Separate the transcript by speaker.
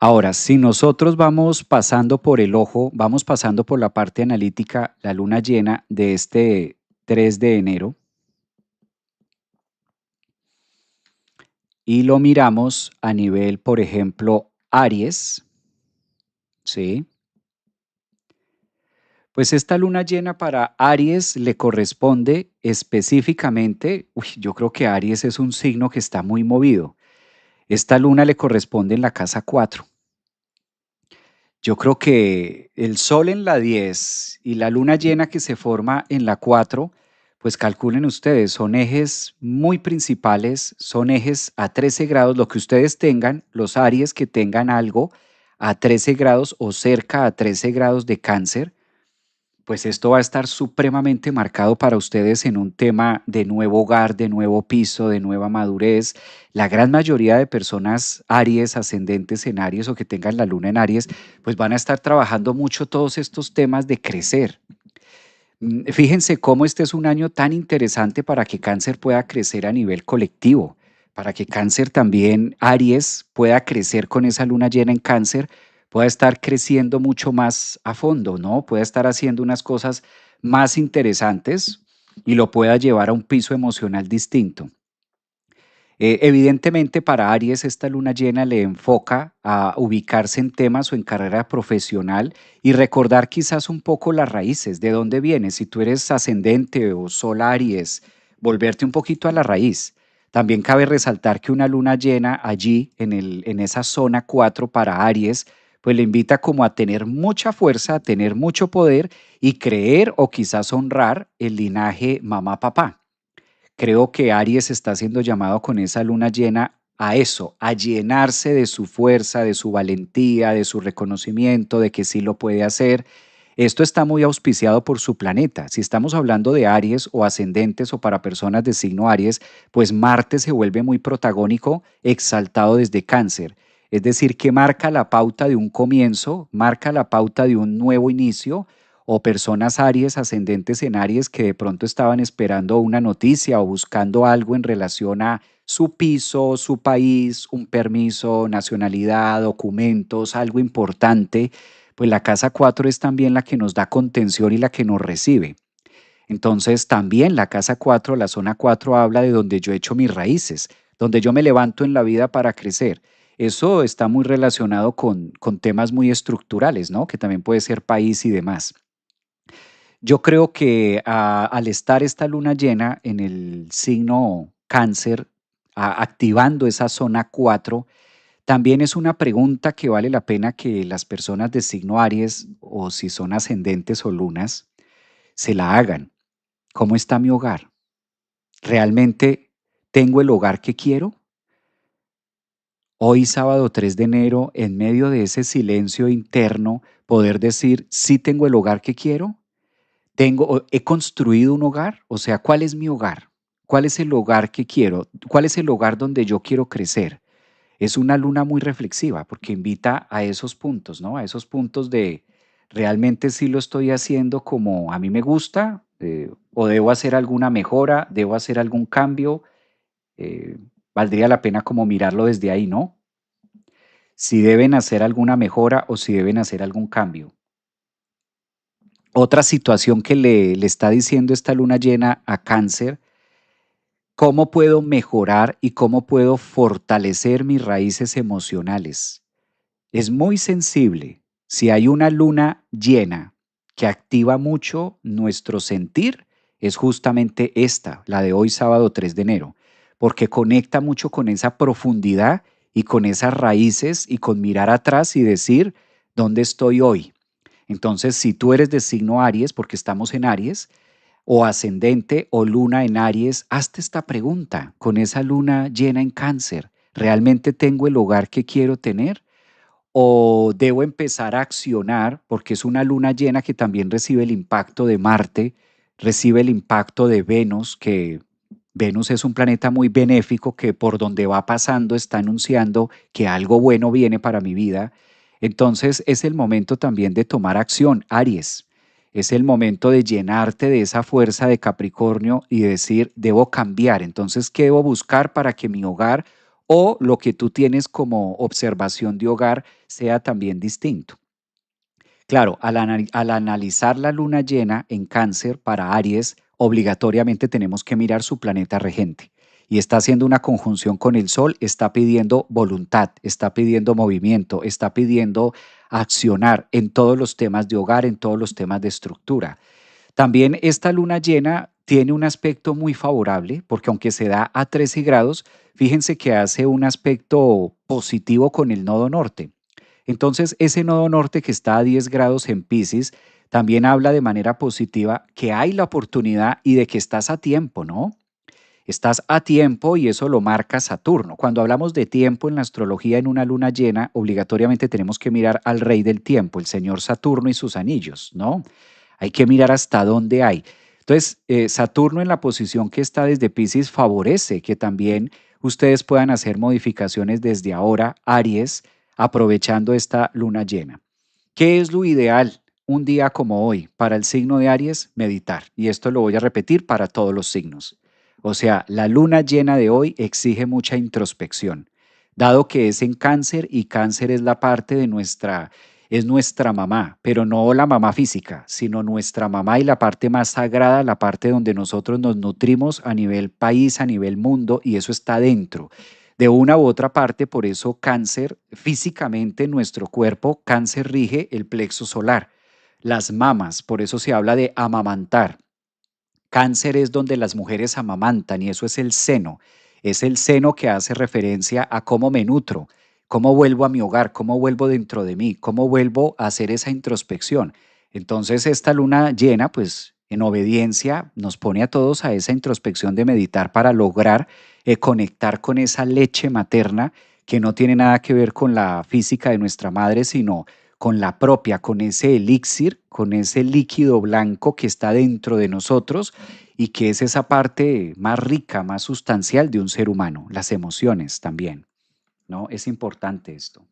Speaker 1: Ahora, si nosotros vamos pasando por el ojo, vamos pasando por la parte analítica, la luna llena de este 3 de enero, y lo miramos a nivel, por ejemplo, Aries, ¿sí? Pues esta luna llena para Aries le corresponde específicamente, yo creo que Aries es un signo que está muy movido. Esta luna le corresponde en la casa 4. Yo creo que el sol en la 10 y la luna llena que se forma en la 4, pues calculen ustedes, son ejes muy principales, son ejes a 13 grados, lo que ustedes tengan, los Aries que tengan algo a 13 grados o cerca a 13 grados de cáncer, pues esto va a estar supremamente marcado para ustedes en un tema de nuevo hogar, de nuevo piso, de nueva madurez. La gran mayoría de personas Aries, ascendentes en Aries o que tengan la luna en Aries, pues van a estar trabajando mucho todos estos temas de crecer. Fíjense cómo este es un año tan interesante para que Cáncer pueda crecer a nivel colectivo, para que Cáncer también, Aries, pueda crecer con esa luna llena en Cáncer, pueda estar creciendo mucho más a fondo, ¿no? Pueda estar haciendo unas cosas más interesantes y lo pueda llevar a un piso emocional distinto. Evidentemente para Aries esta luna llena le enfoca a ubicarse en temas o en carrera profesional y recordar quizás un poco las raíces, de dónde vienes. Si tú eres ascendente o sol Aries, volverte un poquito a la raíz. También cabe resaltar que una luna llena allí en esa zona 4 para Aries, pues le invita como a tener mucha fuerza, a tener mucho poder y creer o quizás honrar el linaje mamá-papá. Creo que Aries está siendo llamado con esa luna llena a eso, a llenarse de su fuerza, de su valentía, de su reconocimiento, de que sí lo puede hacer. Esto está muy auspiciado por su planeta. Si estamos hablando de Aries o ascendentes o para personas de signo Aries, pues Marte se vuelve muy protagónico, exaltado desde Cáncer. Es decir, que marca la pauta de un comienzo, marca la pauta de un nuevo inicio, o personas Aries, ascendentes en Aries, que de pronto estaban esperando una noticia o buscando algo en relación a su piso, su país, un permiso, nacionalidad, documentos, algo importante, pues la casa 4 es también la que nos da contención y la que nos recibe. Entonces también la casa 4, la zona 4 habla de donde yo echo mis raíces, donde yo me levanto en la vida para crecer. Eso está muy relacionado con temas muy estructurales, ¿no? Que también puede ser país y demás. Yo creo que al estar esta luna llena en el signo Cáncer, activando esa zona 4, también es una pregunta que vale la pena que las personas de signo Aries o si son ascendentes o lunas se la hagan. ¿Cómo está mi hogar? ¿Realmente tengo el hogar que quiero? Hoy, sábado 3 de enero, en medio de ese silencio interno, poder decir, sí tengo el hogar que quiero. ¿He construido un hogar? O sea, ¿cuál es mi hogar? ¿Cuál es el hogar que quiero? ¿Cuál es el hogar donde yo quiero crecer? Es una luna muy reflexiva porque invita a esos puntos, ¿no? A esos puntos de realmente sí lo estoy haciendo como a mí me gusta, o debo hacer alguna mejora, debo hacer algún cambio. eh, Valdría la pena como mirarlo desde ahí, ¿no? Si deben hacer alguna mejora o si deben hacer algún cambio. Otra situación que le está diciendo esta luna llena a Cáncer: ¿cómo puedo mejorar y cómo puedo fortalecer mis raíces emocionales? Es muy sensible. Si hay una luna llena que activa mucho nuestro sentir, es justamente esta, la de hoy sábado 3 de enero, porque conecta mucho con esa profundidad y con esas raíces y con mirar atrás y decir, ¿dónde estoy hoy? Entonces, si tú eres de signo Aries, porque estamos en Aries, o ascendente o luna en Aries, hazte esta pregunta con esa luna llena en Cáncer. ¿Realmente tengo el hogar que quiero tener? ¿O debo empezar a accionar porque es una luna llena que también recibe el impacto de Marte, recibe el impacto de Venus, que Venus es un planeta muy benéfico que por donde va pasando está anunciando que algo bueno viene para mi vida? Entonces es el momento también de tomar acción, Aries. Es el momento de llenarte de esa fuerza de Capricornio y decir, debo cambiar. Entonces, ¿qué debo buscar para que mi hogar o lo que tú tienes como observación de hogar sea también distinto. Claro, al analizar la luna llena en Cáncer para Aries, obligatoriamente tenemos que mirar su planeta regente. Y está haciendo una conjunción con el Sol, está pidiendo voluntad, está pidiendo movimiento, está pidiendo accionar en todos los temas de hogar, en todos los temas de estructura. También esta luna llena tiene un aspecto muy favorable, porque aunque se da a 13 grados, fíjense que hace un aspecto positivo con el nodo norte. Entonces, ese nodo norte que está a 10 grados en Pisces también habla de manera positiva que hay la oportunidad y de que estás a tiempo, ¿no? Estás a tiempo y eso lo marca Saturno. Cuando hablamos de tiempo en la astrología en una luna llena, obligatoriamente tenemos que mirar al rey del tiempo, el señor Saturno y sus anillos, ¿no? Hay que mirar hasta dónde hay. Entonces, Saturno en la posición que está desde Pisces favorece que también ustedes puedan hacer modificaciones desde ahora, Aries, aprovechando esta luna llena. ¿Qué es lo ideal un día como hoy para el signo de Aries? Meditar. Y esto lo voy a repetir para todos los signos. O sea, la luna llena de hoy exige mucha introspección, dado que es en Cáncer y Cáncer es la parte de es nuestra mamá, pero no la mamá física, sino nuestra mamá y la parte más sagrada, la parte donde nosotros nos nutrimos a nivel país, a nivel mundo, y eso está dentro. De una u otra parte, por eso Cáncer, físicamente en nuestro cuerpo, Cáncer rige el plexo solar, las mamas, por eso se habla de amamantar. Cáncer es donde las mujeres amamantan y eso es el seno que hace referencia a cómo me nutro, cómo vuelvo a mi hogar, cómo vuelvo dentro de mí, cómo vuelvo a hacer esa introspección. Entonces esta luna llena, pues en obediencia, nos pone a todos a esa introspección de meditar para lograr conectar con esa leche materna que no tiene nada que ver con la física de nuestra madre, sino con la propia, con ese elixir, con ese líquido blanco que está dentro de nosotros y que es esa parte más rica, más sustancial de un ser humano, las emociones también, ¿no? Es importante esto.